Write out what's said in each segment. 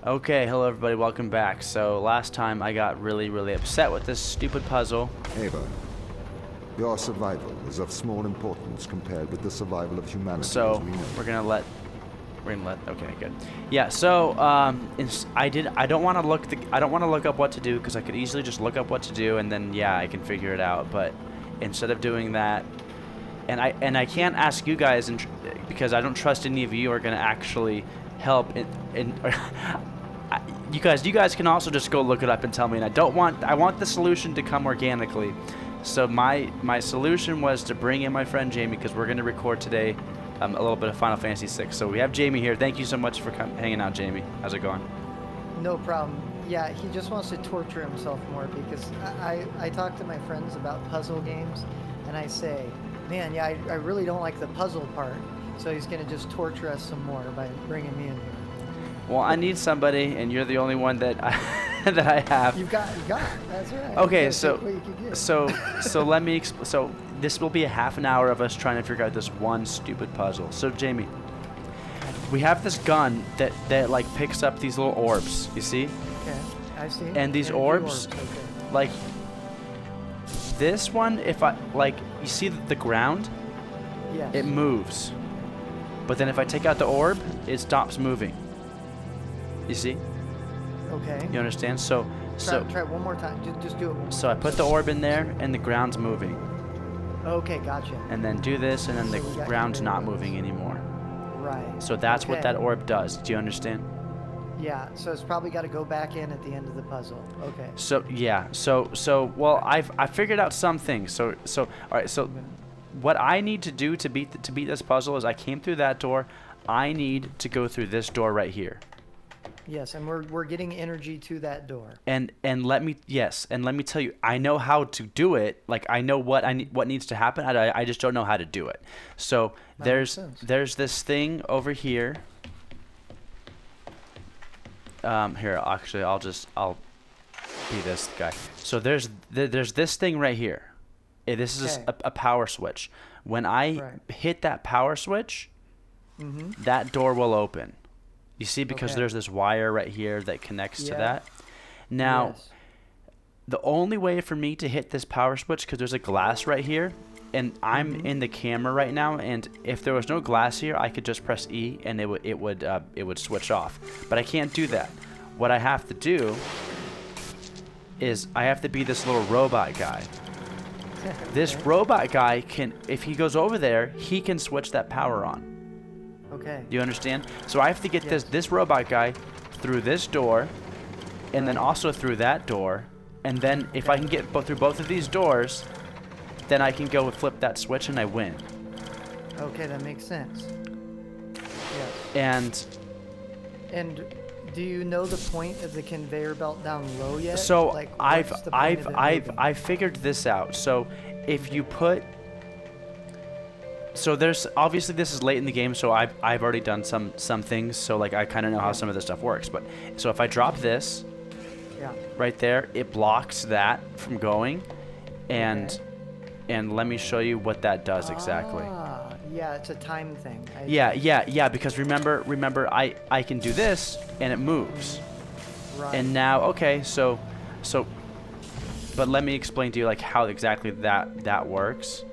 Okay, hello everybody, welcome back. So last time I got really upset with this stupid puzzle. Ava, your survival is of small importance compared with the survival of humanity as So we know. we're gonna let, okay, good. Yeah, so I don't want to look up what to do because I could easily just look up what to do and then yeah, I can figure it out. But instead of doing that, and I can't ask you guys because I don't trust any of you are gonna actually help. You guys can also just go look it up and tell me. And I want the solution to come organically. So my solution was to bring in my friend Jamie because we're gonna record today a little bit of Final Fantasy VI. So we have Jamie here. Thank you so much for hanging out, Jamie. How's it going? No problem. Yeah, he just wants to torture himself more because I talk to my friends about puzzle games and I say, man, yeah, I really don't like the puzzle part. So he's gonna just torture us some more by bringing me in here. Well, I need somebody, and you're the only one that I have. You got it. That's right. Okay, so let me. So this will be a half an hour of us trying to figure out this one stupid puzzle. So Jamie, we have this gun that like picks up these little orbs. You see? Okay, I see. And these orbs, okay. like this one, if I like, you see the ground? Yes. It moves, but then if I take out the orb, it stops moving. You see? Okay. You understand? So Try it one more time. Just do it one more so I time. put the orb in there, and the ground's moving. Okay, gotcha. And then do this, and then So the we got ground's not conveyor belts. moving anymore. Right. So that's what Okay. that orb does. Do you understand? Yeah, so it's probably got to go back in at the end of the puzzle. Okay. So yeah. So well, I figured out some things. So all right. So what I need to do to beat this puzzle is I came through that door. I need to go through this door right here. Yes, and we're getting energy to that door. And let me tell you, I know how to do it. Like I know what needs to happen. I just don't know how to do it. So That makes sense. there's this thing over here. Here, actually, I'll be this guy. So there's this thing right here. This is Okay. a power switch. When I Right. hit that power switch, Mm-hmm. that door will open. You see, because Okay. there's this wire right here that connects to Yeah. that. Now, Yes. the only way for me to hit this power switch, because there's a glass right here, and I'm in the camera right now, and if there was no glass here, I could just press E and it would switch off. But I can't do that. What I have to do is I have to be this little robot guy. This robot guy can, if he goes over there, he can switch that power on. Okay. Do you understand? So I have to get Yes. this robot guy through this door, and then also through that door, and then if I can get through both of these doors, then I can go and flip that switch and I win. Okay, that makes sense. Yes. And And do you know the point of the conveyor belt down low yet? so Like, what's the point of it moving? I've figured this out. So if you put, so there's obviously this is late in the game, so I've already done some things, so like I kind of know how some of this stuff works. But so if I drop this Yeah. right there, it blocks that from going, and Okay. and let me show you what that does exactly. Ah, yeah, it's a time thing. Yeah, because remember I can do this and it moves. Right. And now, okay, so but let me explain to you like how exactly that works.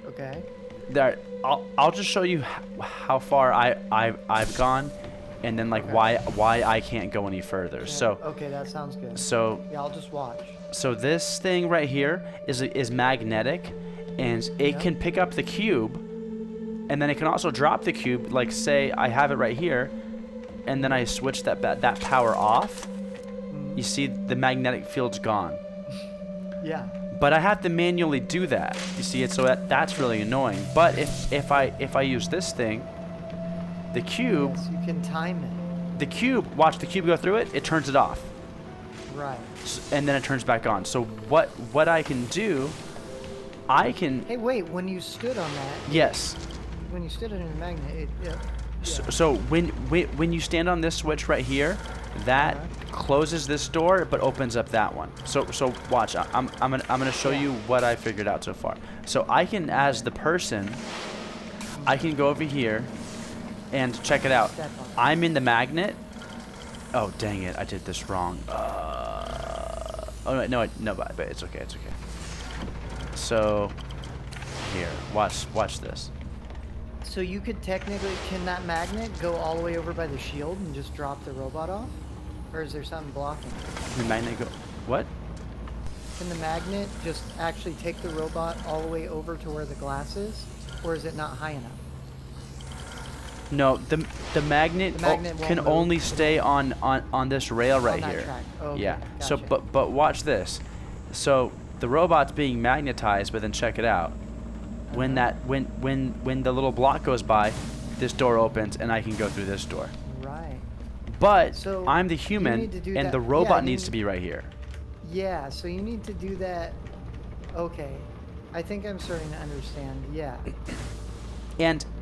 Okay. There, I'll just show you how far I've gone, and then like Okay. why I can't go any further. Yeah. So Okay, that sounds good. so Yeah, I'll just watch. so this thing right here is magnetic, and it Yeah. can pick up the cube, and then it can also drop the cube. Like say I have it right here, and then I switch that power off. You see the magnetic field's gone. Yeah. But I have to manually do that. You see it, so that's really annoying. But if I use this thing, the cube, Yes, you can time it. watch the cube go through it, it turns it off, Right. and then it turns back on. So what I can do, I can, Hey, wait. When you stood on that, yes. when you stood under the magnet, So when you stand on this switch right here, that closes this door but opens up that one. So watch. I'm gonna show you what I figured out so far. So I can, as the person, I can go over here and check it out. I'm in the magnet. Oh, dang it. I did this wrong. Oh, no, but it's okay. It's okay. So, here. Watch this. So you could technically, can that magnet go all the way over by the shield and just drop the robot off? Or is there something blocking it? The magnet go... What? Can the magnet just actually take the robot all the way over to where the glass is? Or is it not high enough? No, the magnet, won't can move. only stay on this rail right On that here. track. Oh, okay. Yeah. So, Gotcha. but watch this. So the robot's being magnetized, but then check it out. When the little block goes by, this door opens and I can go through this door. Right. But So I'm the you human, need to do and that- the robot yeah, needs to be right here. Yeah, so you need to do that. Okay. I think I'm starting to understand. Yeah.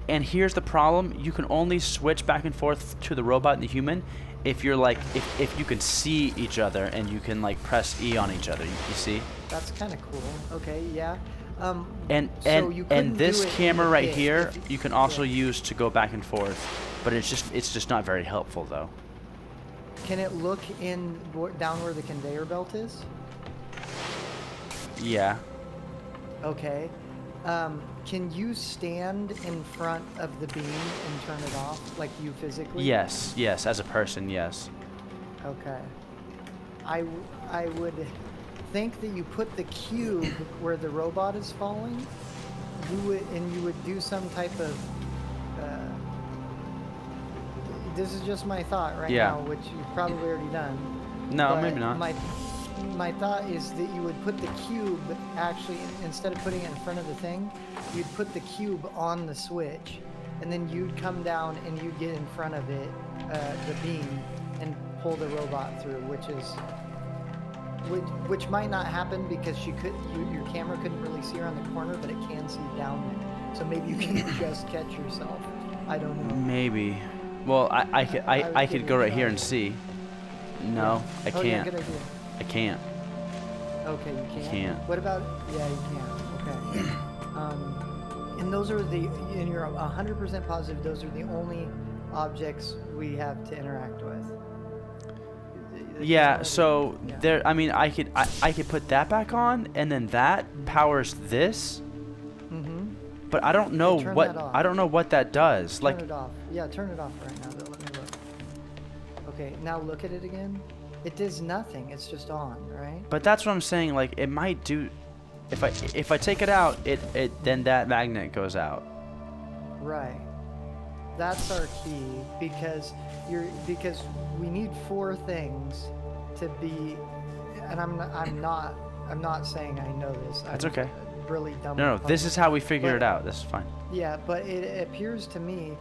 And here's the problem: you can only switch back and forth to the robot and the human if you're like if you can see each other and you can like press E on each other. You see? That's kind of cool. Okay, yeah. And so you couldn't and this do it in camera the right pit here if you can also yeah. use to go back and forth, but it's just not very helpful though. Can it look in down where the conveyor belt is? Yeah. Okay. Can you stand in front of the beam and turn it off, like you physically? Yes. As a person, yes. Okay. I would think that you put the cube where the robot is falling. You would do some type of. This is just my thought right Yeah. now, which you've probably already done. No, but maybe not. My thought is that you would put the cube, actually, instead of putting it in front of the thing, you'd put the cube on the switch, and then you'd come down and you'd get in front of it, the beam, and pull the robot through, which might not happen because your camera couldn't really see around the corner, but it can see down there. So maybe you can just catch yourself. I don't know. Maybe. Well, I could go right here and see. No, I Oh, yeah, can't. good idea. I can't. Okay, you can't. Can't. What about? Yeah, you can. Okay. And those are and you're 100% positive those are the only objects we have to interact with. Yeah. So Yeah. there. I mean, I could put that back on, and then that powers this. Mm-hmm. But I don't know turn what that off. I don't know what that does. Turn Like, it off. Yeah, turn it off right now. Let me look. Okay, now look at it again. It does nothing. It's just on, right? but that's what I'm saying. Like, it might do. If I take it out, it then that magnet goes out. Right. That's our key because we need 4 things to be, and I'm not saying I know this. That's I'm okay. Really dumb. No, with this puzzles. is how we figure But- it out. This is fine. Yeah, but it appears to me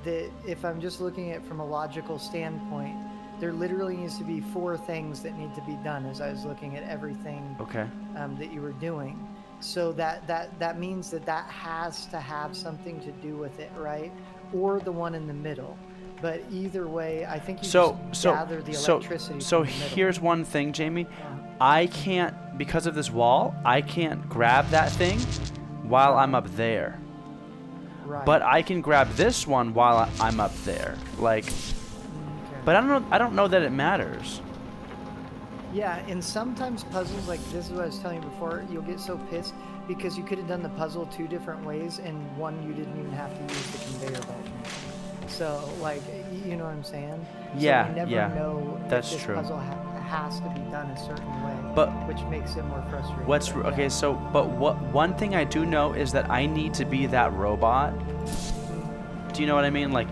that if I'm just looking at it from a logical standpoint, there literally needs to be 4 things that need to be done as I was looking at everything Okay. that you were doing. So that means that has to have something to do with it, right? Or the one in the middle. But either way, I think you just gather the electricity So from the middle. here's one thing, Jamie. Yeah. I can't, because of this wall, I can't grab that thing while I'm up there. Right. But I can grab this one while I'm up there. Like, Okay. but I don't know that it matters. Yeah, and sometimes puzzles, like this is what I was telling you before, you'll get so pissed because you could have done the puzzle 2 different ways, and one you didn't even have to use the conveyor belt. So, like, you know what I'm saying? Yeah, so we never yeah, know if that's this true. puzzle has to be done a certain way, But which makes it more frustrating. what's but okay? yeah. So, but one thing I do know is that I need to be that robot. Do you know what I mean? Like,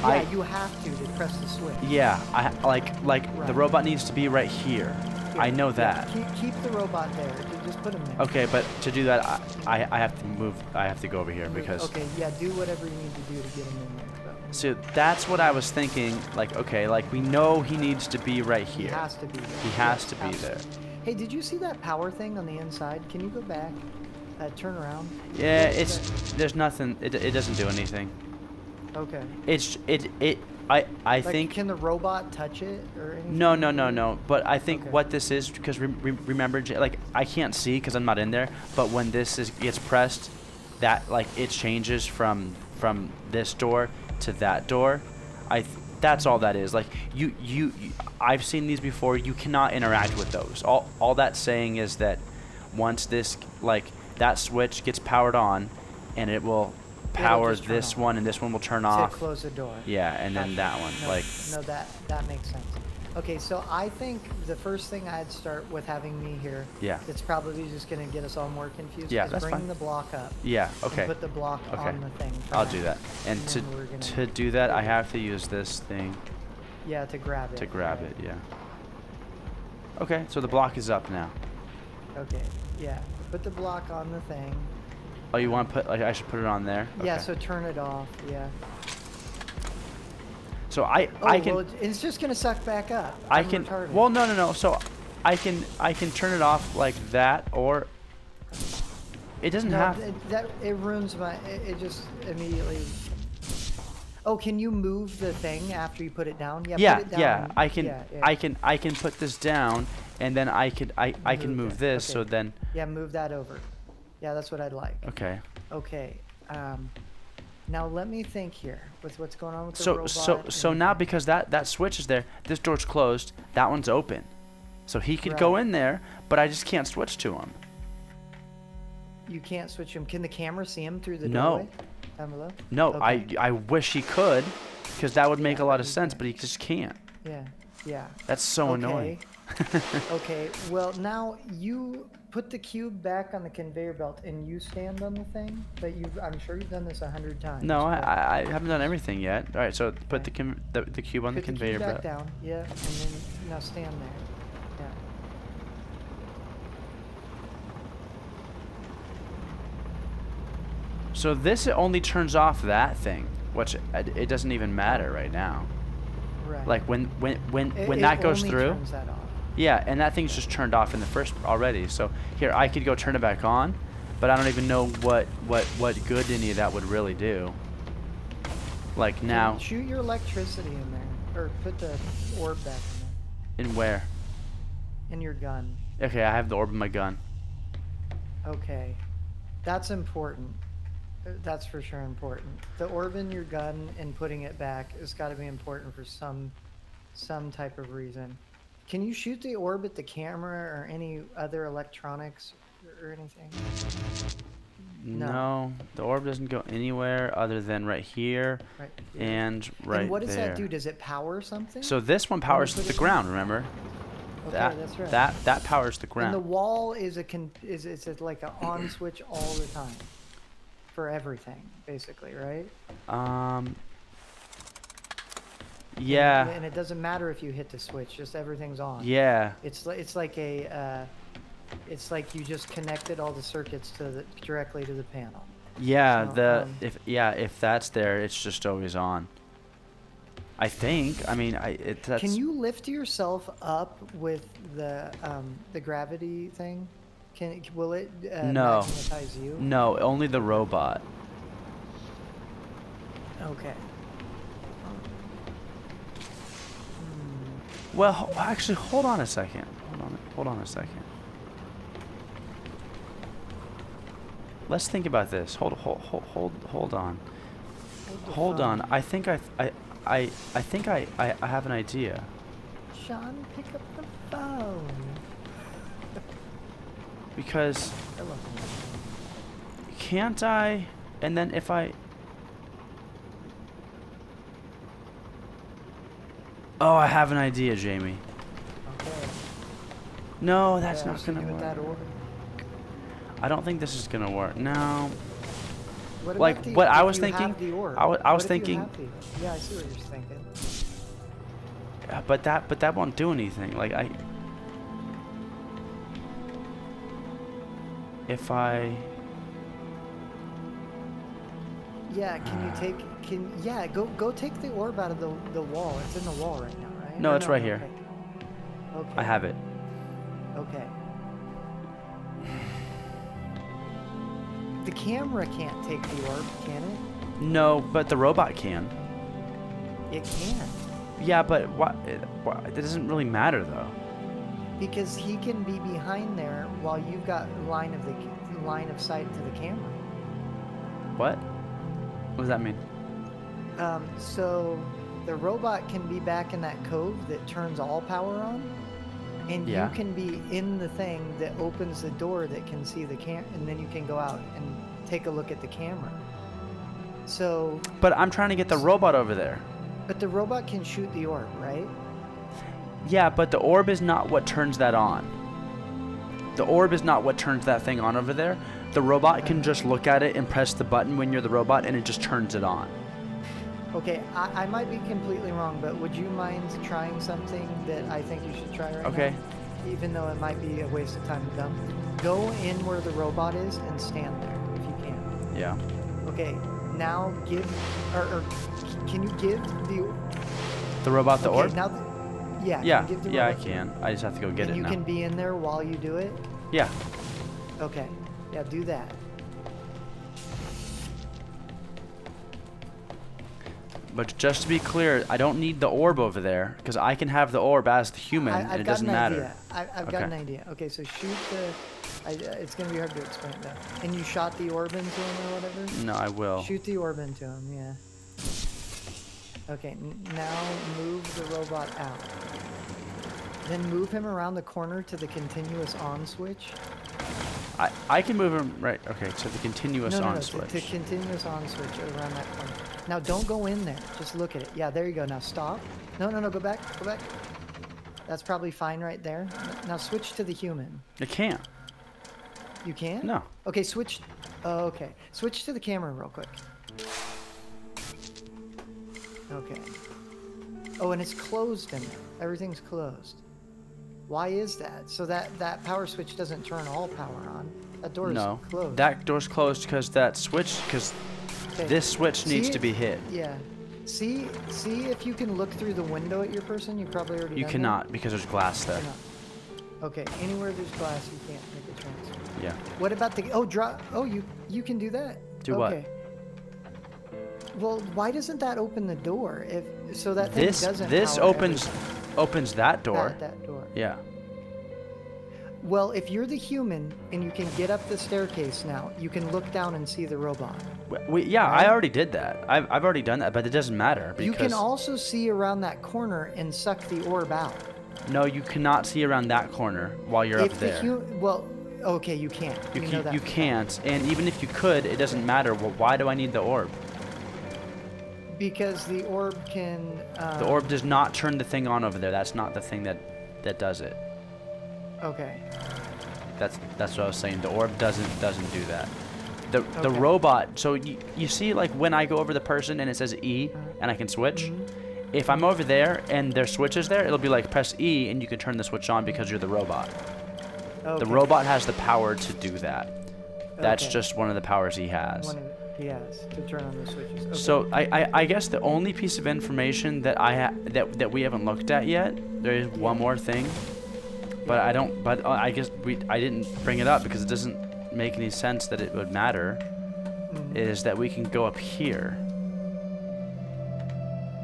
Yeah, you have to press the switch. yeah, I like Right. the robot needs to be right here. I know that. Keep the robot there. Just put him there. Okay, but to do that, I have to move. I have to go over here because. Okay, yeah, do whatever you need to do to get him in there. But So that's what I was thinking. Like, okay, like we know he needs to be right he here. has to be there. He has Yes, to be there. absolutely. Hey, did you see that power thing on the inside? Can you go back? Turn around. Yeah, What is it's there's nothing. It doesn't do anything. that? Okay. It's I Like, think. can the robot touch it or anything? No. But I think Okay. what this is, because remember, like I can't see because I'm not in there. But when this gets pressed, that like it changes from this door to that door. That's all that is. Like I've seen these before. You cannot interact with those. All that's saying is that once this, like, that switch gets powered on, and it will power just turn this off. one, and this one will turn To off. close the door. Yeah, and then Gotcha. that one. No, Like, no, that makes sense. Okay, so I think the first thing I'd start with having me here. Yeah. It's probably just gonna get us all more confused. Yeah, is that's bring fine. the block up. yeah. And Okay. put the block Okay. on the thing. for I'll now. do that. And And to then we're gonna- to do that, I have to use this thing Yeah, to grab it. to grab right. it. Yeah. Okay. So the block is up now. Okay. Yeah. Put the block on the thing. Oh, you want to put, like, I should put it on there? Yeah. Okay. So turn it off. Yeah. So I Oh, can well, it's just gonna suck back up. I I'm can retarded. well no. So I can turn it off like that, or it doesn't No, have. it ruins my. It just immediately. Oh, can you move the thing after you put it down? Yeah. Yeah, Put it down. yeah. I can Yeah, yeah. I can put this down, and then I can move it. this. Okay. So then Yeah, move that over. Yeah, that's what I'd like. okay. Okay. Now let me think here with what's going on with the So robot. so and- now because that switch is there, this door's closed. That one's open, so he could go Right. in there, but I just can't switch to him. You can't switch him. Can the camera see him through the No. doorway? Down below? No, Okay. I wish he could, because that would make Yeah, a lot of you sense, can. but he just can't. Yeah. Yeah. That's so Okay. annoying. Okay. Well, now you put the cube back on the conveyor belt and you stand on the thing. But I'm sure you've done this 100 times. No, but I haven't done everything yet. All right, so put Okay. the cube on the put the conveyor cube back belt. down. Yeah. And then now stand there. Yeah. So this only turns off that thing, which it doesn't even matter right now. Right. Like when It that goes only through, turns that off. yeah, and that thing's just turned off in the first already. So here I could go turn it back on, but I don't even know what good any of that would really do. Like now, Shoot your electricity in there, or put the orb back in where? in your gun. Okay, I have the orb in my gun. Okay, that's important. That's for sure important. The orb in your gun and putting it back has got to be important for some type of reason. Can you shoot the orb at the camera or any other electronics or anything? No. No, the orb doesn't go anywhere other than right here Right. and right And what does there. that do? Does it power something? So this one powers put the it in? ground. Remember? Okay, that that's right. that powers the And the ground. wall is it's like an on switch all the time for everything, basically, right? Yeah. And it doesn't matter if you hit the switch; just everything's on. Yeah. It's like it's like you just connected all the circuits directly to the panel. Yeah. So, if that's there, it's just always on. I think. I mean, that's. Can you lift yourself up with the gravity thing? Will it No. magnetize you? No, only the robot. Okay. Well, actually, hold on a second. Hold on a second. Let's think about this. Hold on. Hold on. I think I have an idea. Sean, pick up the phone. Because I love him. can't I? And then if I. Oh, I have an idea, Jamie. Okay. No, that's Yeah, not so gonna give it work. that order. I don't think this is gonna work. No. What Like, about what I if was you thinking- have the orb? I was What if you thinking- have the- Yeah, I see what you're thinking. But that won't do anything. Like if I. Yeah, can you take? Yeah, go take the orb out of the wall. It's in the wall right now, right? No, Or it's right here. Okay. I have it. Okay. The camera can't take the orb, can it? No, but the robot can. It can. Yeah, but what? It doesn't really matter though. Because he can be behind there while you've got line of sight to the camera. What? What does that mean? So the robot can be back in that cove that turns all power on, and Yeah. you can be in the thing that opens the door that can see the and then you can go out and take a look at the camera. So, But I'm trying to get the robot over there. but the robot can shoot the orb, right? Yeah, but the orb is not what turns that on. The orb is not what turns that thing on over there. The robot can just look at it and press the button when you're the robot, and it just turns it on. Okay, I might be completely wrong, but would you mind trying something that I think you should try right Okay. now? Even though it might be a waste of time to dump. Go in where the robot is and stand there if you can. Yeah. Okay, now give, or can you give The robot the okay, orb? Now yeah, Yeah. can you give the Yeah, I robot- can. I just have to go get and it you now. can be in there while you do it? Yeah. Okay, yeah, do that. But just to be clear, I don't need the orb over there because I can have the orb as the human, and it doesn't matter. I've got an idea. Okay, so shoot it's gonna be hard to explain though. And you shot the orb into him or whatever? No, I will. Shoot the orb into him, yeah. Okay, now move the robot out. Then move him around the corner to the continuous on switch. I can move him right. Okay, to the continuous No, on to switch. continuous on switch around that corner. Now don't go in there. Just look at it. Yeah, there you go. Now stop. No, go back. Go back. That's probably fine right there. Now switch to the human. I can't. You can? No. Okay, switch. Oh, okay. Switch to the camera real quick. Okay. Oh, and it's closed in there. Everything's closed. Why is that? So that power switch doesn't turn all power on. That door is No. closed. That door's closed because Okay. this switch needs See to it? be hit. Yeah. See if you can look through the window at your person. You probably already You done cannot because there's glass that? there. Cannot. Okay. Anywhere there's glass, you can't make a transfer. Yeah. What about the you can do that. Do what? Okay. Well, why doesn't that open the door? So that thing doesn't This power opens that door. that door. Yeah. Well, if you're the human and you can get up the staircase now, you can look down and see the robot. Yeah, Right? I already did that. I've already done that, but it doesn't matter because You can also see around that corner and suck the orb out. no, you cannot see around that corner while you're up there. Well, okay, you can't. know that You for a fact. can't, and even if you could, it doesn't matter. Well, why do I need the orb? Because the orb can. The orb does not turn the thing on over there. That's not the thing that does it. Okay. That's what I was saying. The orb doesn't do that. The Okay. robot. So you see, like when I go over the person and it says E and I can switch. Mhm. If I'm over there and their switch is there, it'll be like press E and you can turn the switch on because you're the robot. Okay. The robot has the power to do that. That's Okay. just one of the powers he has. He has to turn on the switches. Okay. So I guess the only piece of information that that we haven't looked at yet, there is one more thing, but I don't. But I guess I didn't bring it up because it doesn't make any sense that it would matter. Mhm. Is that we can go up here?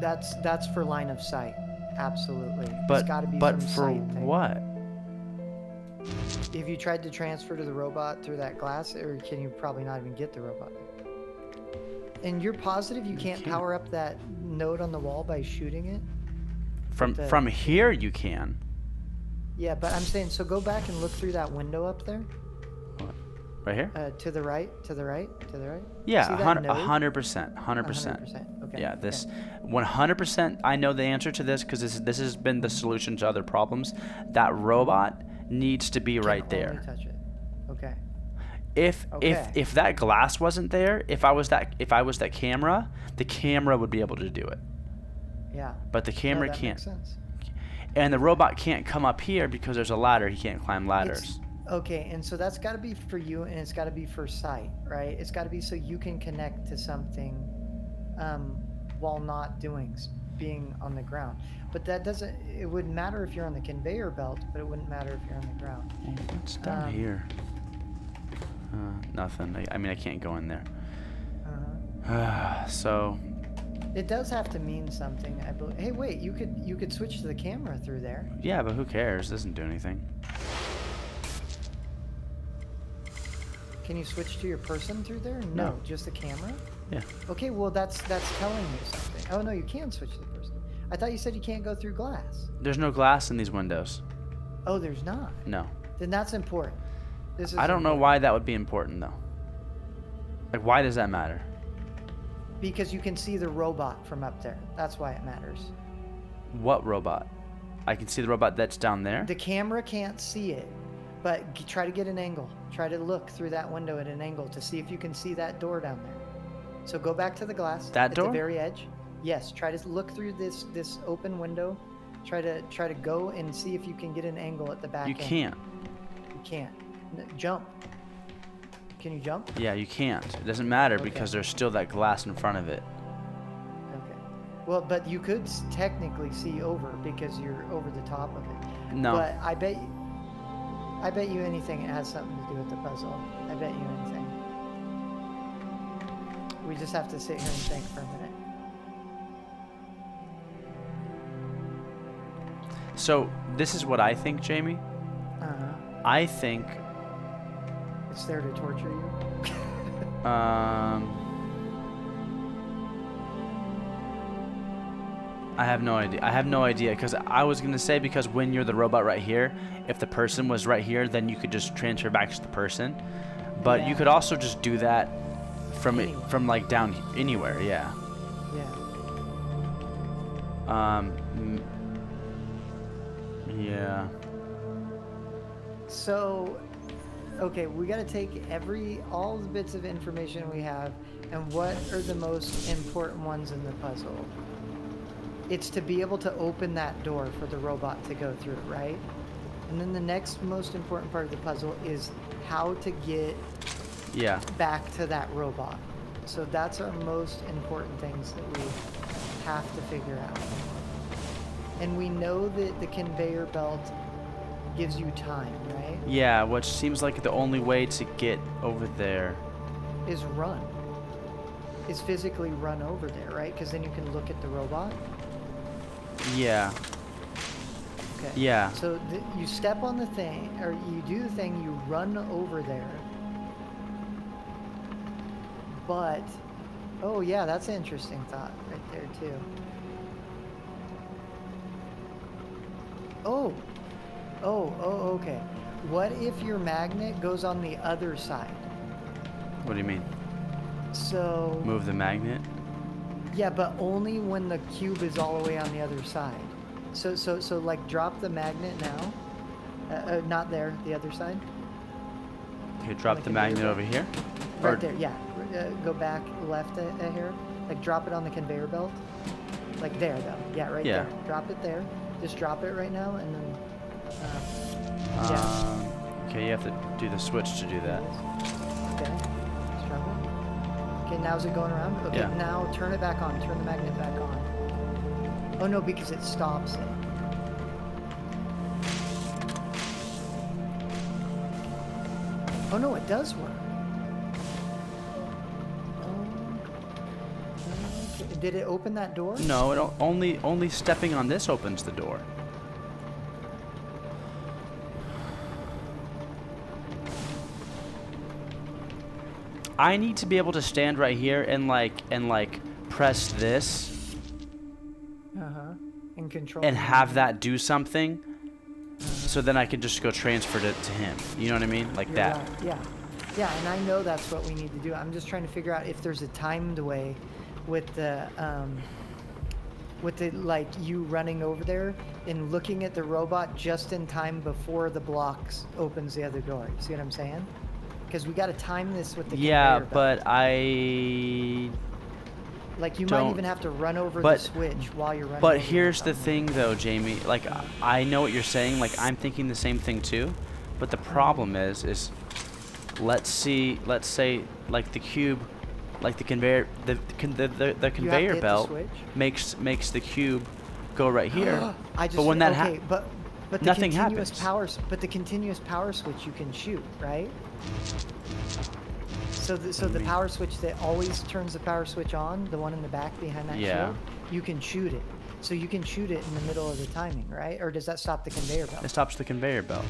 That's for line of sight. Absolutely. But it's got to be but some for sight thing. what? If you tried to transfer to the robot through that glass, or can you probably not even get the robot? And you're positive you can't can't. power up that node on the wall by shooting it? the- From here you can. Yeah, but I'm saying, so go back and look through that window up there. Right here? To the right, to the right, to the right. Yeah, See that node? 100%. 100%. 100%. Okay. Yeah, okay. this 100%. I know the answer to this because this has been the solution to other problems. That robot needs to be Can right only there. touch it. Okay. If that glass wasn't there, if I was that camera, the camera would be able to do it. Yeah. But the camera No, that can't. makes sense. And the robot can't come up here because there's a ladder. He can't climb ladders. Okay, and so that's got to be for you, and it's got to be for sight, right? It's got to be so you can connect to something while not being on the ground. But that doesn't. It wouldn't matter if you're on the conveyor belt, but it wouldn't matter if you're on the ground. What's down here? Nothing. I mean, I can't go in there. So. It does have to mean something. I believe. Hey, wait! You could switch to the camera through there. Yeah, but who cares? It doesn't do anything. Can you switch to your person through there? No, No. just the camera. Yeah. Okay, well that's telling you something. Oh no, you can switch to the person. I thought you said you can't go through glass. There's no glass in these windows. Oh, there's not. No. Then that's important. This is I don't know important. why that would be important though. Like, why does that matter? Because you can see the robot from up there. That's why it matters. What robot? I can see the robot that's down there. The camera can't see it, but try to get an angle. Try to look through that window at an angle to see if you can see that door down there. So go back to the glass. That door? At the very edge. Yes. Try to look through this open window. Try to go and see if you can get an angle at the back You end. can't. You can't. Jump. Can you jump? Yeah, you can't. It doesn't matter Okay. because there's still that glass in front of it. Okay. Well, but you could technically see over because you're over the top of it. No. But I bet you anything it has something to do with the puzzle. I bet you anything. We just have to sit here and think for a minute. So this is what I think, Jamie. Uh-huh. I think It's there to torture you. I have no idea. I have no idea because I was gonna say because when you're the robot right here, if the person was right here, then you could just transfer back to the person. But you Yeah. could also just do that from Anywhere. from like down anywhere. Yeah. Yeah. Yeah. So, okay, we got to take all the bits of information we have, and what are the most important ones in the puzzle? It's to be able to open that door for the robot to go through, right? And then the next most important part of the puzzle is how to get Yeah. back to that robot. So that's our most important things that we have to figure out. And we know that the conveyor belt gives you time, right? Yeah, which seems like the only way to get over there. Is run. Is physically run over there, right? Because then you can look at the robot. Yeah. Okay. Yeah. So you step on the thing, or you do the thing, you run over there. But, oh yeah, that's an interesting thought right there too. Oh, okay. What if your magnet goes on the other side? What do you mean? So, Move the magnet? yeah, but only when the cube is all the way on the other side. So like drop the magnet now. Not there, the other side. Okay, drop Like the a magnet conveyor over here. Right Or- there, yeah. Go back left a hair. Like drop it on the conveyor belt. Like there though. Yeah, right Yeah. there. Drop it there. Just drop it right now and then yeah. Okay, you have to do the switch to do that. Okay. Just drop it. Okay, now is it going around? Okay, Yeah. now turn it back on. Turn the magnet back on. Oh no, because it stops it. Oh no, it does work. Okay. Did it open that door? No, only stepping on this opens the door. I need to be able to stand right here and like press this Uh-huh. And control. and have that do something, so then I can just go transfer it to him. You know what I mean? Like You're that. right, yeah. Yeah, and I know that's what we need to do. I'm just trying to figure out if there's a timed way with the like you running over there and looking at the robot just in time before the blocks opens the other door. You see what I'm saying? Because we got to time this with the Yeah, conveyor belt. but I. Like you might don't- even have to run over the but- switch while you're running. But over here's the something. thing, though, Jamie. Like, I know what you're saying. Like, I'm thinking the same thing too. But the problem is, let's say, like the cube, like the conveyor, the conveyor hit the belt switch? makes the cube go right here. I just but when that okay, but the nothing continuous happens. power, but the continuous power switch you can shoot, right? So the mean? power switch that always turns the power switch on, the one in the back behind that Yeah. shield, you can shoot it. So you can shoot it in the middle of the timing, right? Or does that stop the conveyor belt? it stops the conveyor belt.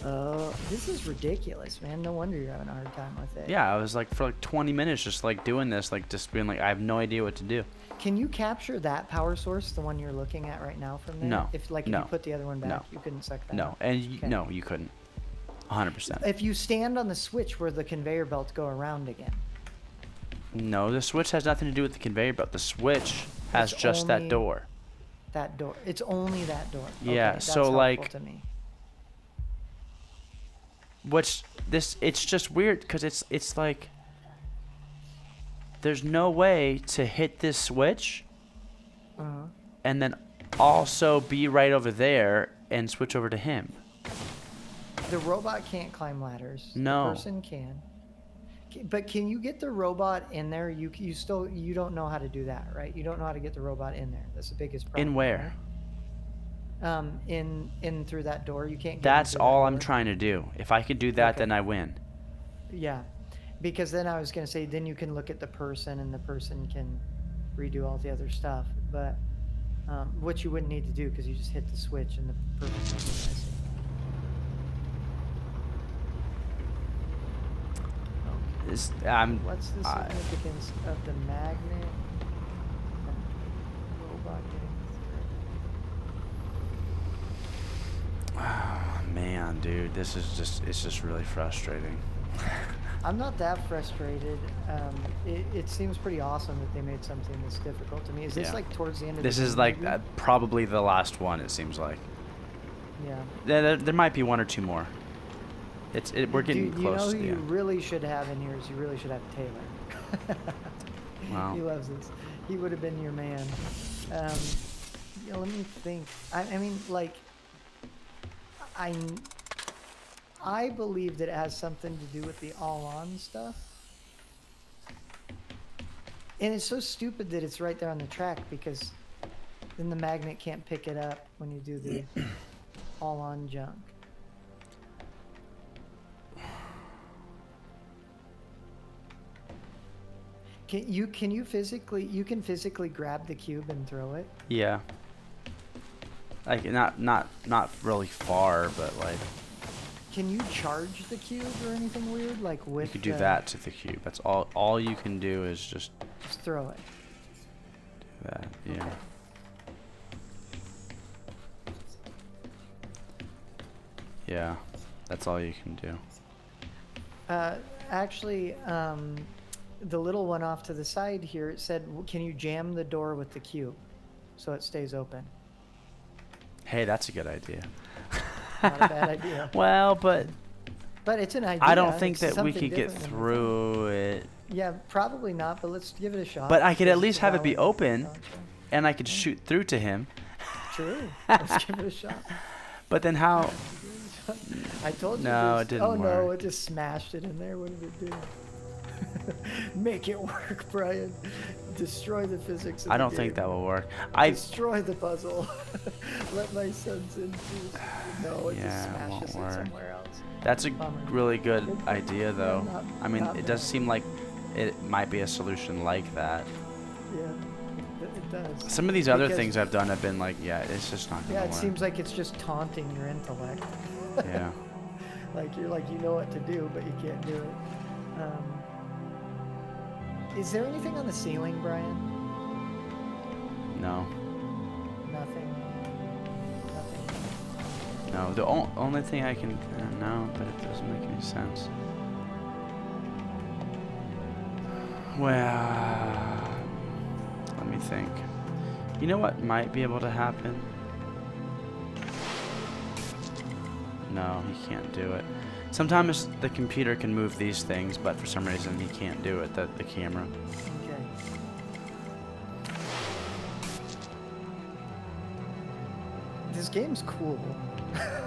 Oh, this is ridiculous, man. No wonder you're having a hard time with it. Yeah, I was like for like 20 minutes just like doing this, like just being like I have no idea what to do. Can you capture that power source, the one you're looking at right now from there? No. If if No. you put the other one back, No. you couldn't suck that No, out. and Okay. no, you couldn't. 100%. If you stand on the switch where the conveyor belts go around again. No, the switch has nothing to do with the conveyor belt. The switch has It's just that only door. That door. It's only that door. Yeah, Okay, that's so, helpful like- to me. Which it's just weird because it's like there's no way to hit this switch Uh-huh. and then also be right over there and switch over to him. The robot can't climb ladders. No. The person can. But can you get the robot in there? You don't know how to do that, right? You don't know how to get the robot in there. That's the biggest problem. In where? Right? In through that door. You can't get in That's through that all I'm door. trying to do. If I could do that, Okay. then I win. Yeah, because then I was gonna say then you can look at the person and the person can redo all the other stuff, but which you wouldn't need to do because you just hit the switch and the person will be missing. What's the significance of the magnet? Robot getting Oh, man, dude, it's just really frustrating. I'm not that frustrated. It seems pretty awesome that they made something this difficult to me. Is this Yeah. like towards the end of This the is game, like maybe? probably the last one, it seems like. Yeah. There might be one or two more. We're getting Dude, close you know to who the you end. really should have in here is you really should have Taylor. Wow. He loves this. He would have been your man. Yeah, let me think. I mean, like, I believe that it has something to do with the all-on stuff. And it's so stupid that it's right there on the track because then the magnet can't pick it up when you do the all-on junk. Can you physically grab the cube and throw it? Yeah. Like not really far, but like Can you charge the cube or anything weird like with? you could do that to the cube. That's all you can do is just Just throw it. do that. Yeah. Yeah. That's all you can do. Actually, the little one off to the side here, it said, can you jam the door with the cube so it stays open? Hey, that's a good idea. Not a bad idea. Well, but But it's an idea. I don't think It's that we something could get different than through it. Yeah, probably not, but let's give it a shot. But I could at It's least have it be valid open, concept. and I could shoot through to him. True. Let's give it a shot. But then how? I told you. No, this. it didn't Oh no, work. it just smashed it in there. What did it do? Make it work, Brian. Destroy the physics. Of I the don't think game. that will work. Destroy the puzzle. Let my sons in. Please. No, it Yeah, just it won't smashes it work. somewhere else. That's a Bummer. really good Good. idea, though. not- I mean, not it does bad. seem like it might be a solution like that. Yeah, it does. Some of these other Because- things I've done have been like, yeah, it's just not Yeah, gonna it work. seems like it's just taunting your intellect. Yeah. Like you're like you know what to do, but you can't do it. Is there anything on the ceiling, Brian? No. Nothing. Nothing. No. The only thing I can no, but it doesn't make any sense. Well, let me think. You know what might be able to happen? No, he can't do it. Sometimes the computer can move these things, but for some reason he can't do it, the camera. Okay. This game's cool.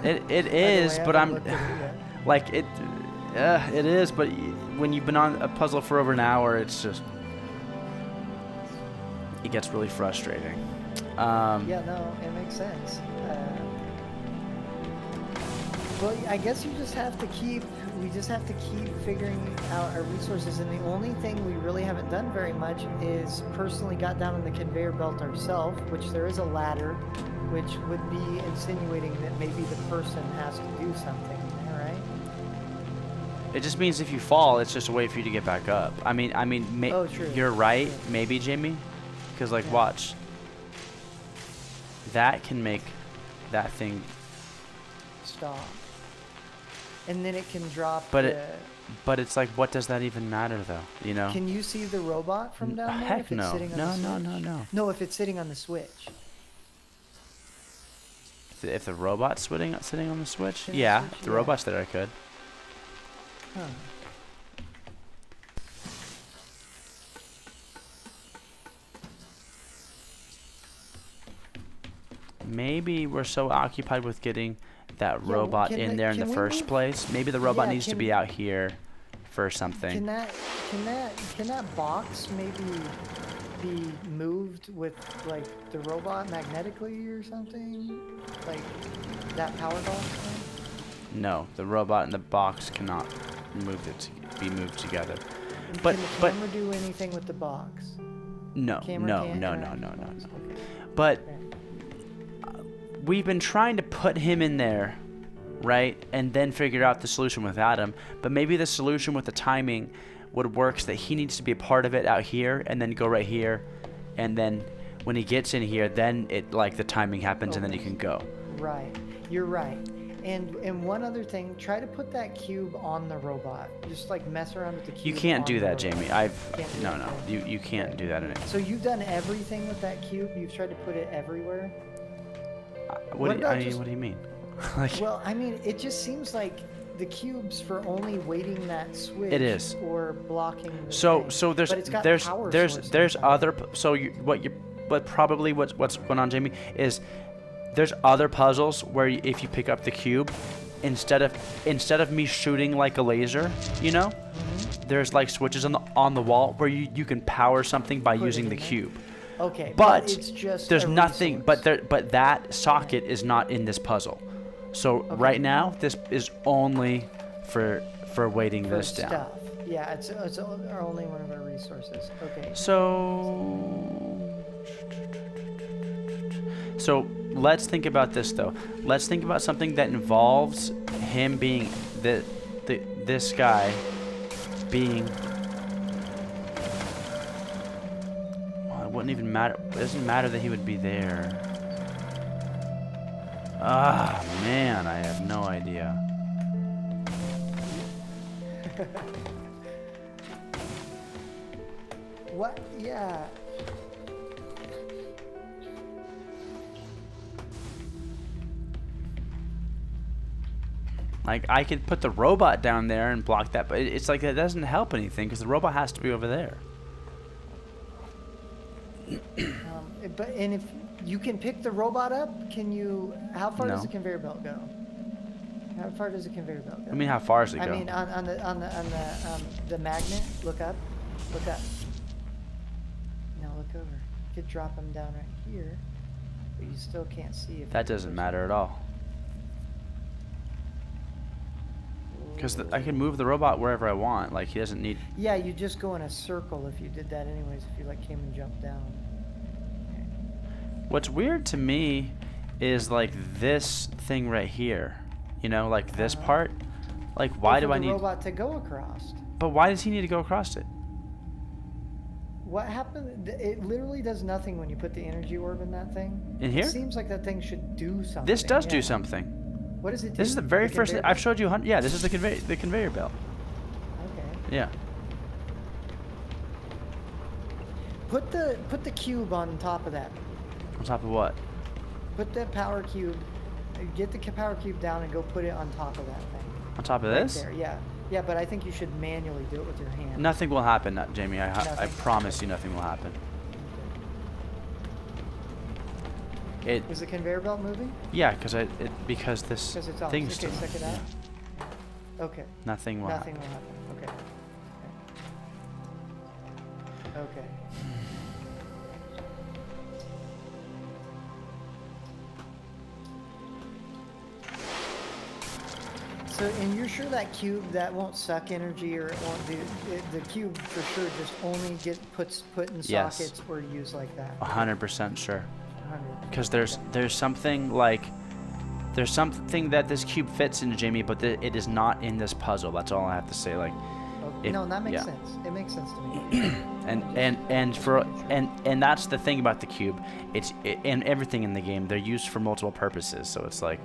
It By the is, way, I but haven't I'm looked at it yet. like it is, but when you've been on a puzzle for over an hour, it gets really frustrating. Yeah, no, it makes sense. Well, I guess we just have to keep figuring out our resources, and the only thing we really haven't done very much is personally got down on the conveyor belt ourselves, which there is a ladder, which would be insinuating that maybe the person has to do something there, It just means if you fall, it's just a way for you to get back up. I mean, Oh, true. you're right, True. maybe, Jamie, because like, Yeah. watch. That can make that thing, Stop. And then it can drop. But the, but it's like, what does that even matter, though? You know? Can you see the robot from down there? Heck if it's no. Sitting on No, the no, switch? no, no. No, if it's sitting on the switch. If the robot's sitting on the switch, Sitting on the yeah. switch, If the yeah. robot's there, I could. Huh. Maybe we're so occupied with getting that Yeah, well, robot can in the- there in can the we first move- place. Maybe the robot Yeah, needs to can- be out here for something. Can that box maybe be moved with like the robot magnetically or something? Like that power box thing? No, the robot and the box cannot be moved together. And But- can the but- camera do anything with the box? No, Camera no, can't no, no, interact no, with no, the box? no. Okay. But Okay. we've been trying to put him in there, right? And then figure out the solution without him. But maybe the solution with the timing would work so that he needs to be a part of it out here and then go right here. And then when he gets in here, then it like the timing happens and then he can go. Right. You're right. And one other thing, try to put that cube on the robot. Just like mess around with the cube. You can't on do the that, robot. Jamie. Can't do No, that, no. okay. You can't do that in it. So you've done everything with that cube? You've tried to put it everywhere? What about do just- you mean? Like, Well, I mean, it just seems like the cube's for only weighting that switch. It is. Or blocking the so thing. so But it's got there's power there's source there's inside. other so what's going on, Jamie, is there's other puzzles where if you pick up the cube, instead of me shooting like a laser, you know, Mm-hmm. there's like switches on the wall where you can power something by Put it using in the there. cube. Okay, But it's just there's a nothing resource. but that socket is not in this puzzle. So right now this is only for weighting For this down. stuff. Yeah, it's only one of our resources. Okay. So let's think about this though. Let's think about something that involves him being this guy being. Well, it wouldn't even matter. It doesn't matter that he would be there. Ah, man, I have no idea. What? Yeah. Like, I could put the robot down there and block that, but it's like that doesn't help anything because the robot has to be over there. And if you can pick the robot up, can you? How far does No. the conveyor belt go? How far does the conveyor belt go? I mean, how far does it I go? mean, on the magnet. Look up. Look up. Now look over. You could drop them down right here, but you still can't see if That doesn't matter at all. Because I can move the robot wherever I want. Like, he doesn't need... Yeah, you just go in a circle if you did that anyways. If you like came and jumped down. What's weird to me is, like, this thing right here. You know, like this part. Like, why do I the need... robot to go across? But why does he need to go across it? What happened? It literally does nothing when you put the energy orb in that thing. In here? It seems like that thing should do something. This does do yeah. something. What does it do? This is the very first thing... conveyor I've showed you... Yeah, this is the conveyor belt. belt? Okay. Yeah. Put the cube on top of that. On top of what? Put the power cube. Get the power cube down and go put it on top of that thing. On top of Right this? there. Yeah. Yeah, but I think you should manually do it with your hand. Nothing will happen, Jamie. I Nothing. promise you nothing will happen. It... Is the conveyor belt moving? Yeah, because this Because it's off. thing's Okay, still... check it out. Okay. Nothing will Nothing happen. will happen. Okay. Okay. So, and you're sure that cube that won't suck energy, or it won't do the cube for sure just only put in Yes. sockets or used like that? 100% sure. 100. Because there's something like There's something that this cube fits in, Jamie, but it is not in this puzzle. That's all I have to say. Like, No, that makes sense. It makes sense to me. and that's the thing about the cube. And everything in the game, they're used for multiple purposes. So it's like,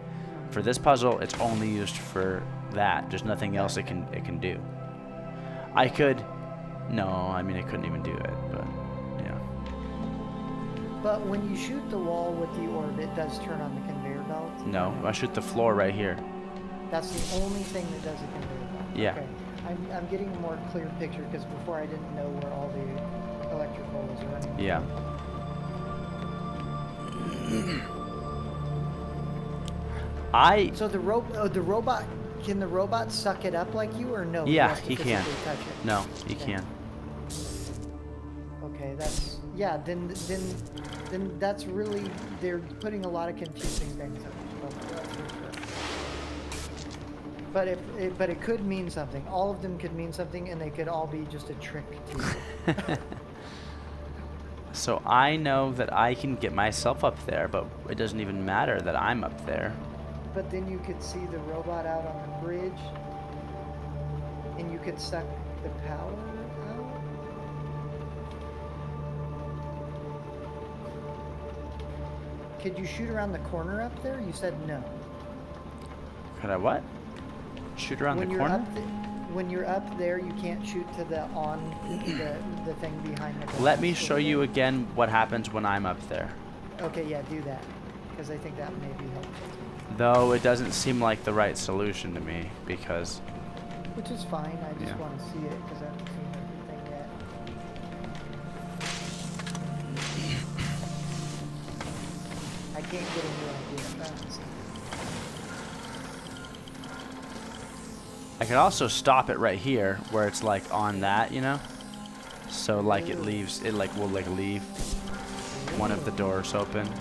for this puzzle, it's only used for that. There's nothing else it can do. I could, no, I mean I couldn't even do it, but yeah. But when you shoot the wall with the orb, it does turn on the conveyor belt? No, I shoot the floor right here. That's the only thing that does a conveyor belt? Yeah. Okay. I'm getting a more clear picture because before I didn't know where all the electrical was running. Yeah. So the robot, can the robot suck it up like you or no? Yeah, he can. Touch it? No, he can. Okay, that's, yeah, then that's really, they're putting a lot of confusing things up. But it could mean something. All of them could mean something, and they could all be just a trick to you. So I know that I can get myself up there, but it doesn't even matter that I'm up there. But then you could see the robot out on the bridge, and you could suck the power out. Could you shoot around the corner up there? You said no. Could I what? Shoot around the corner? When you're up there, you can't shoot to the thing behind the. Let me show you again what happens when I'm up there. Okay, yeah, do that, because I think that may be helpful. Though it doesn't seem like the right solution to me, because... Which is fine, I just Yeah. want to see it, because I haven't seen everything yet. I can't get a new idea fast. I could also stop it right here, where it's like on that, you know? So like it leaves, it like will like leave one of the doors open. Yeah,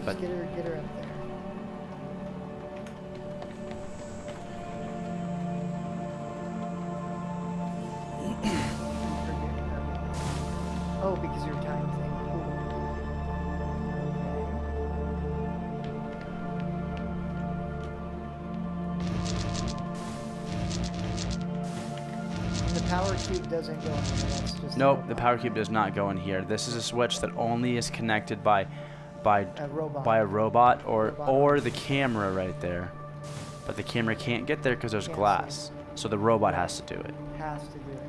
But- just get her up there. Oh, because your time thing. Cool. And the power cube doesn't go in there. That's just Nope, the power cube does not go in here. This is a switch that only is connected by a robot. a robot or Robot. the camera right there. But the camera can't get there because there's Can't glass. So the robot has to do it. Has to do it.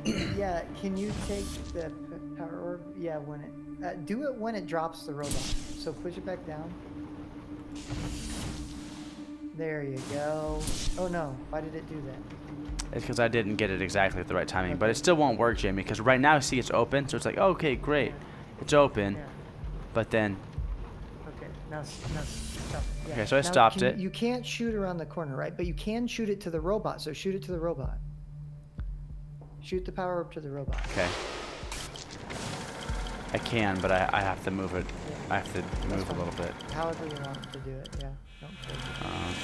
Okay. Yeah. Can you take the power orb? Yeah. When it do it when it drops the robot. So push it back down. There you go. Oh no! Why did it do that? It's because I didn't get it exactly at the right timing. But it still won't work, Jamie, because right now, see, it's open. So it's like, okay, great. It's open. Yeah. But then, Okay. Now stop. Yeah. Okay, so I Now, stopped it. You can't shoot around the corner, right? But you can shoot it to the robot. So shoot it to the robot. Shoot the power orb to the robot. okay. I can, but I have to move it. I have to move a fine. little bit. However you want to do it. Yeah. Don't worry. Um,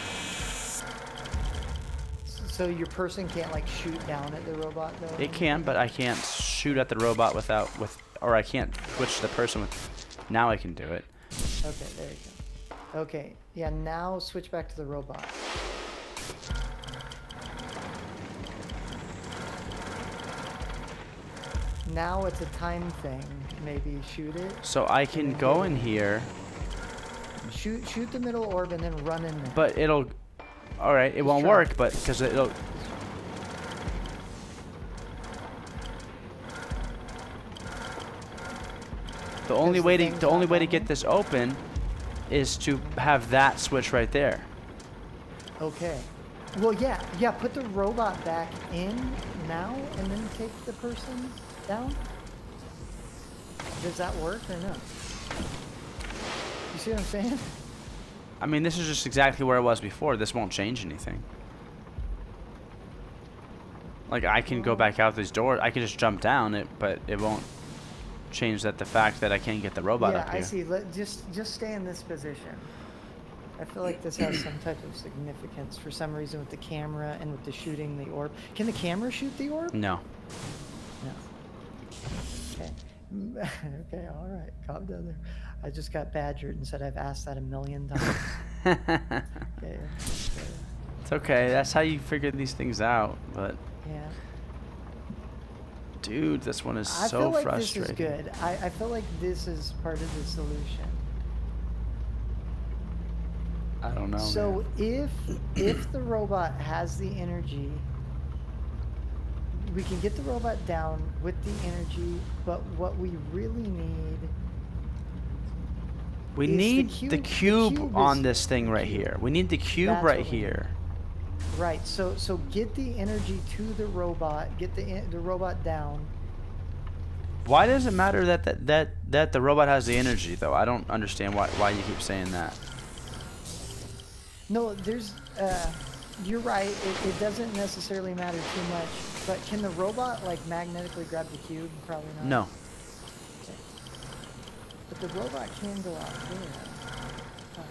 So your person can't like shoot down at the robot though? it can, but I can't shoot at the robot or I can't switch the person with. Now I can do it. Okay, there you go. Okay, yeah, now switch back to the robot. Now it's a time thing. Maybe shoot it. So I can go in here, Shoot the middle orb and then run in there. but it'll. All right, it won't try. work, but because it'll. The only the way to thing's the only not way to on get there? this open is to have that switch right there. Okay. Well, yeah. Put the robot back in now and then take the person down. Does that work or no? You see what I'm saying? I mean, this is just exactly where it was before. This won't change anything. Like, I can go back out these doors. I can just jump down it, but it won't change the fact that I can't get the robot up Yeah, here. I see. Just stay in this position. I feel like this has some type of significance for some reason with the camera and with the shooting the orb. Can the camera shoot the orb? No. No. Okay. Okay, all right. Calm down there. I just got badgered and said I've asked that a million times. Okay. It's okay. That's how you figure these things out. But Yeah. dude, this one is I so feel like frustrating. this is good. I feel like this is part of the solution. I don't know, So man. if the robot has the energy, we can get the robot down with the energy, but what we really need We is need the cube on is this thing the right cube. here. We need the cube That's right what we need. here. Right. So get the energy to the robot. Get the robot down. Why does it matter that the robot has the energy though? I don't understand why you keep saying that. No, there's. You're right. It doesn't necessarily matter too much. But can the robot like magnetically grab the cube? Probably not. No. Okay. But the robot can go out there. Huh.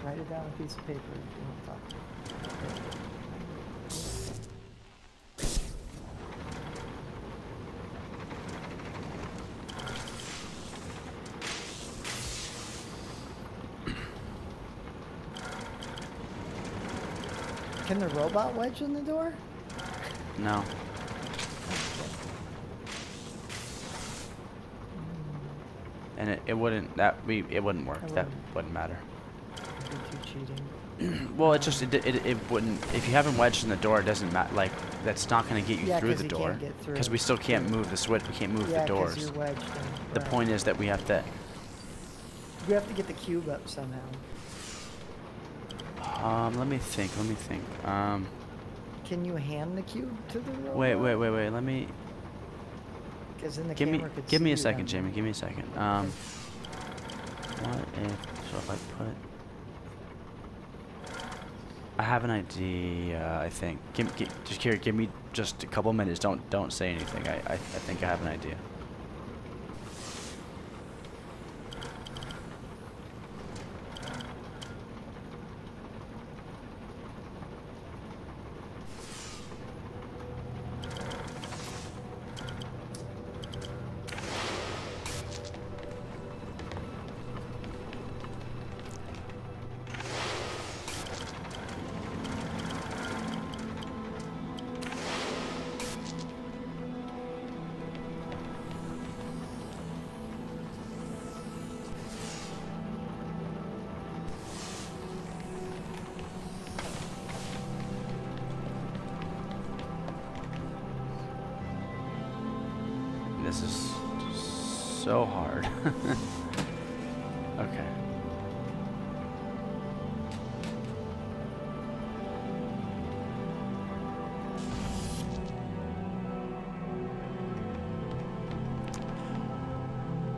Write it down on a piece of paper if you want to talk to me. Can the robot wedge in the door? No. And it wouldn't it wouldn't work. It That wouldn't. wouldn't matter. It'd be too cheating. Well, it wouldn't. If you haven't wedged in the door, it doesn't matter. Like that's not going to get you Yeah, through 'cause the you door. can't get through. Because we still can't move the switch. We can't move Yeah, the 'cause doors. you're wedged in. The Right. point is that we have to. We have to get the cube up somehow. Let me think. Can you hand the cube to the robot? Wait. Let me. Because then the Give camera could me see a you second, down Jamie. there. Give me a second. Okay. What if I put? I have an idea. I think. Give me just a couple minutes. Don't say anything. I think I have an idea. This is so hard. Okay.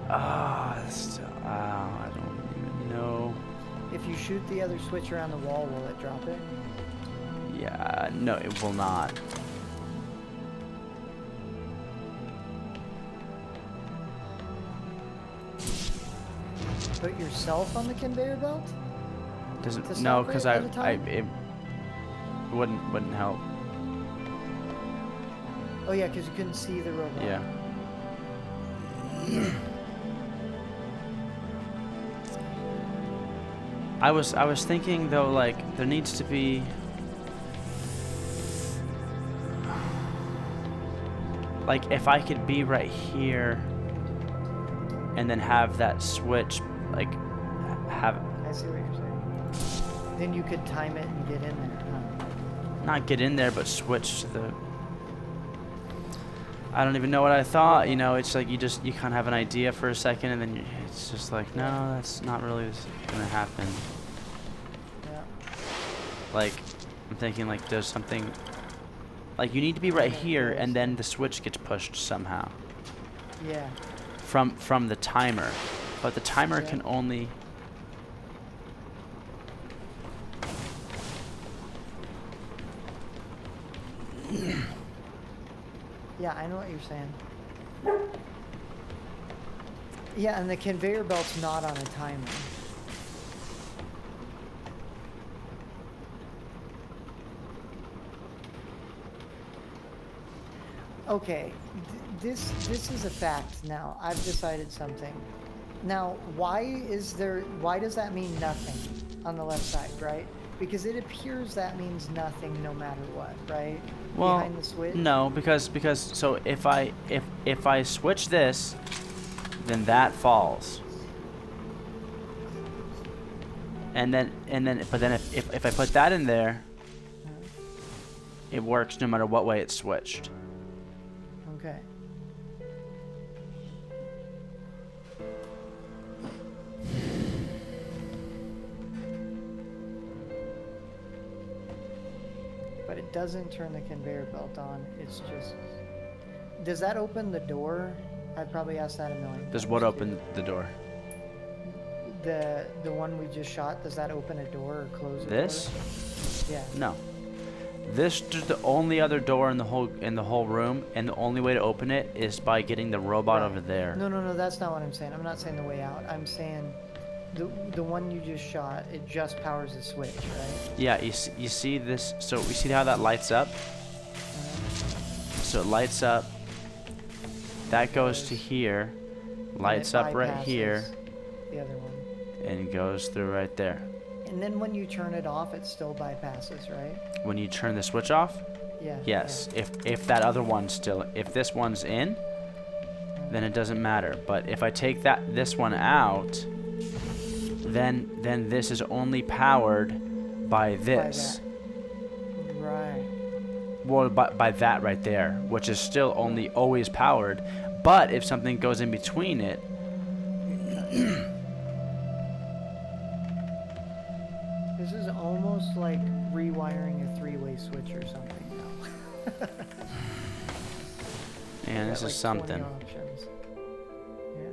I don't even know. If you shoot the other switch around the wall, will it drop it? Yeah, no, it will not. Put yourself on the conveyor belt? Does To it? No, stop because it at a time? it wouldn't help. Oh yeah, because you couldn't see the robot. Yeah. I was thinking though, like there needs to be. Like if I could be right here and then have that switch, like have I see what you're saying. Then you could time it and get in there, huh? not get in there but switch to the. I don't even know what I thought, you know, it's like you kind of have an idea for a second and then it's just like, no, that's not really gonna happen. Yeah. Like, I'm thinking like there's something, like you need to be right Okay, here there's- and then the switch gets pushed somehow Yeah. from the timer, but the timer Yeah. can only. Yeah, I know what you're saying. Yeah, and the conveyor belt's not on a timer. Okay, this is a fact now. I've decided something. Now, why does that mean nothing on the left side, right? Because it appears that means nothing no matter what, right? Well, Behind the switch? no, because so if I switch this, then that falls. And then but then if I put that in there, it works no matter what way it's switched. Okay. But it doesn't turn the conveyor belt on. It's just... Does that open the door? I'd probably ask that a million Does times, what too. open the door? The one we just shot, does that open a door or close a This? door? Yeah. No. This is the only other door in the whole room, and the only way to open it is by getting the robot Right. over there. No, that's not what I'm saying. I'm not saying the way out. I'm saying the one you just shot, it just powers the switch, right? Yeah, you see this? So we see how that lights up? So it lights up. That goes to here, lights And it up right here, bypasses the other one. and goes through right there. And then when you turn it off, it still bypasses, right? When you turn the switch off, Yeah. yes. If that other one's still, if this one's in, then it doesn't matter. But if I take this one out, then this is only powered by this. that. Right. Well, by that right there, which is still only always powered. But if something goes in between it, This is almost like rewiring a three-way switch or something now. man, this Got, is like, 20 something. options. Yeah.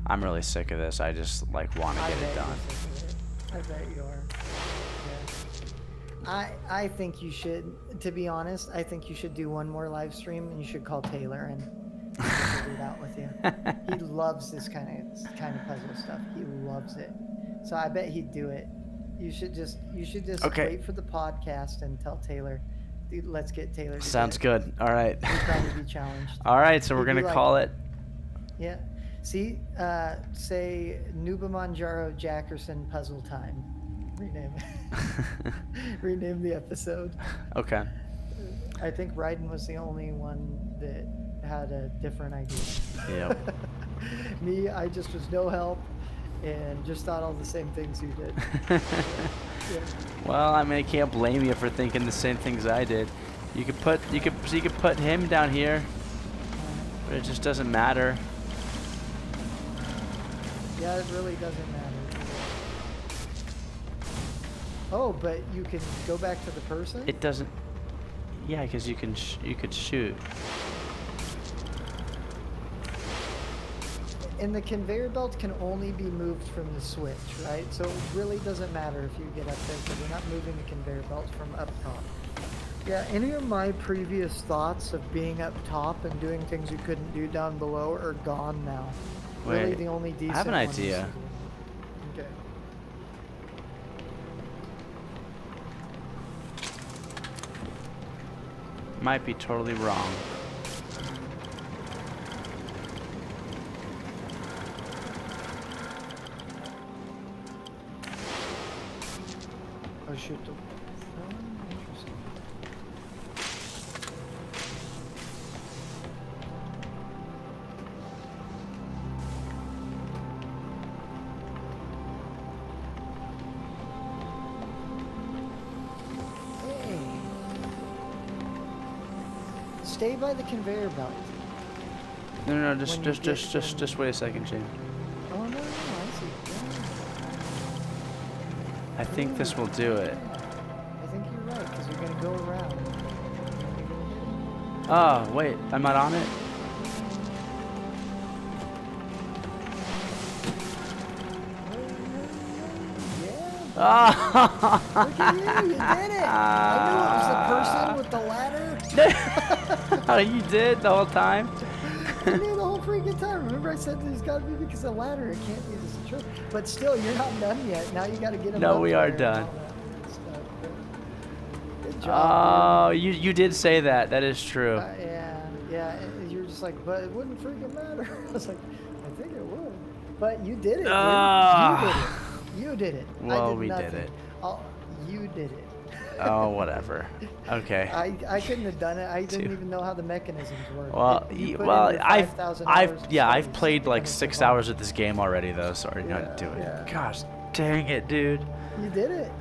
I'm really sick of this. I just like want to I get it bet done. you're sick of it. I bet you are. Yeah. I think you should, to be honest, I think you should do one more live stream and you should call Taylor and figure it out with you. He loves this kind of puzzle stuff. He loves it. So I bet he'd do it. You should just Okay. wait for the podcast and tell Taylor. Dude, let's get Taylor to Sounds do it. good. All right. He's trying to be challenged. All right, so we're He'd be gonna like- call it. Yeah. See, say Nubamanjaro Jackerson Puzzle Time. Rename it. Rename the episode. Okay. I think Ryden was the only one that had a different idea. Yep. Me, I just was no help and just thought all the same things you did. Yeah. Well, I mean, I can't blame you for thinking the same things I did. You could put him down here, but it just doesn't matter. Yeah, it really doesn't matter. Oh, but you can go back to the person? It doesn't. Yeah, because you could shoot. And the conveyor belt can only be moved from the switch, right? So it really doesn't matter if you get up there because you're not moving the conveyor belt from up top. Yeah, any of my previous thoughts of being up top and doing things you couldn't do down below are gone now. Really, Wait, the only decent I have an one is- idea. Okay. Might be totally wrong. Oh shoot. Interesting. Hey. Stay by the conveyor belt. No, When you get just wait a second, Shane. Oh no, I see. I think this will do it. I think you're right, because you're gonna go around. Oh, wait, I'm not on it? Yeah. Ah! Look at you, you did it! I knew it was the person with the ladder. Oh, you did the whole time? I knew the whole freaking time. Remember I said there's got to be because of the ladder. It can't be this trick. But still, you're not done yet. Now you got to get him No, up we there are and done. all that stuff. job. Oh, you did say that. That is true. Yeah. And you're just like, but it wouldn't freaking matter. I was like, I think it would. But you did it, dude. You did it. Well, I did we nothing. did it. Oh, you did it. Oh, whatever. Okay. I couldn't have done it. I didn't even know how the mechanisms work. Well, You put in your 5,000 hours of I've studies played to like finish the 6 game. hours of this game already though, so I already know how to do it. Yeah. Gosh, dang it, dude. You did it.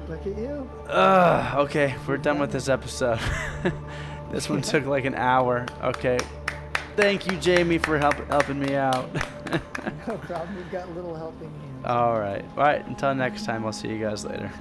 Look at you. Okay, we're done with this episode. This one took like an hour. Okay. Thank you, Jamie, for helping me out. No problem. We've got little helping hands. All right. Until next time, I'll see you guys later.